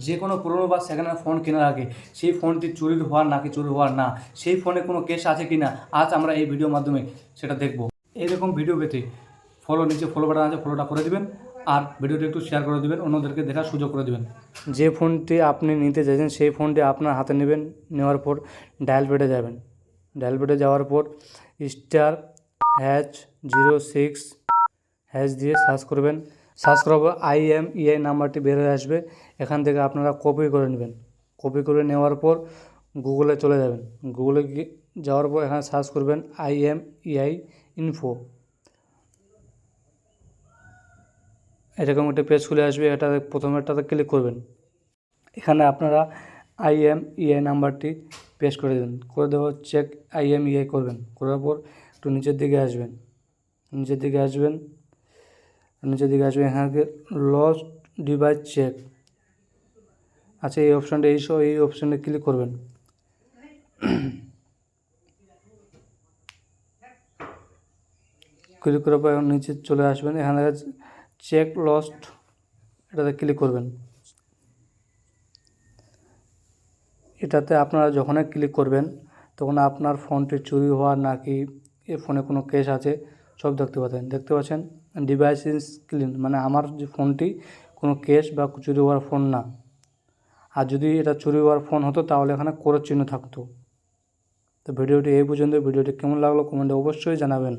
যে কোনো পুরনো বা সেকেন্ড হ্যান্ড ফোন কেনার আগে সেই ফোনটি চুরি হওয়ার নাকি চুরি হওয়ার না, সেই ফোনে কোনো কেস আছে কি না, আজ আমরা এই ভিডিওর মাধ্যমে সেটা দেখব। এইরকম ভিডিও পেতে নিচে ফলো বাটন আছে, ফলোটা করে দিবেন আর ভিডিওটি একটু শেয়ার করে দিবেন, অন্যদেরকে দেখার সুযোগ করে দিবেন। যে ফোনটি আপনি নিতে চাইছেন সেই ফোনটি আপনার হাতে নেবেন, নেওয়ার পর ডায়াল প্যাডে যাবেন। ডায়াল প্যাডে যাওয়ার পর *#06# দিয়ে সার্চ করবেন। সার্চ করার পর IMEI নাম্বারটি বের হয়ে আসবে। এখান থেকে আপনারা কপি করে নেবেন। কপি করে নেওয়ার পর গুগলে চলে যাবেন। গুগলে যাওয়ার পর এখানে সার্চ করবেন IMEI ইনফো। এরকম একটা পেজ খুলে আসবে, এটা প্রথমেরটাতে ক্লিক করবেন। এখানে আপনারা IMEI নাম্বারটি পেস্ট করে দেবেন, করে দেওয়ার চেক IMEI করবেন। করার পর একটু নিচের দিকে আসবেন, এখানে লস্ট ডিভাইস চেক আচ্ছা, এই অপশানটা এই অপশানে ক্লিক করবেন। ক্লিক করার পর নিচে চলে আসবেন, এখানে চেক লস্ট এটাতে ক্লিক করবেন। এটাতে আপনারা যখনই ক্লিক করবেন তখন আপনার ফোনটি চুরি হওয়ার নাকি এ ফোনে কোনো কেস আছে সব দেখতে পাচ্ছেন। ডিভাইস ইজ ক্লিন, মানে আমার যে ফোনটি কোনো কেস বা চুরি হওয়ার ফোন না। আর যদি এটা চুরি হওয়ার ফোন হতো তাহলে এখানে ক্রস চিহ্ন থাকতো। তো ভিডিওটি এই পর্যন্ত। ভিডিওটি কেমন লাগলো কমেন্টে অবশ্যই জানাবেন।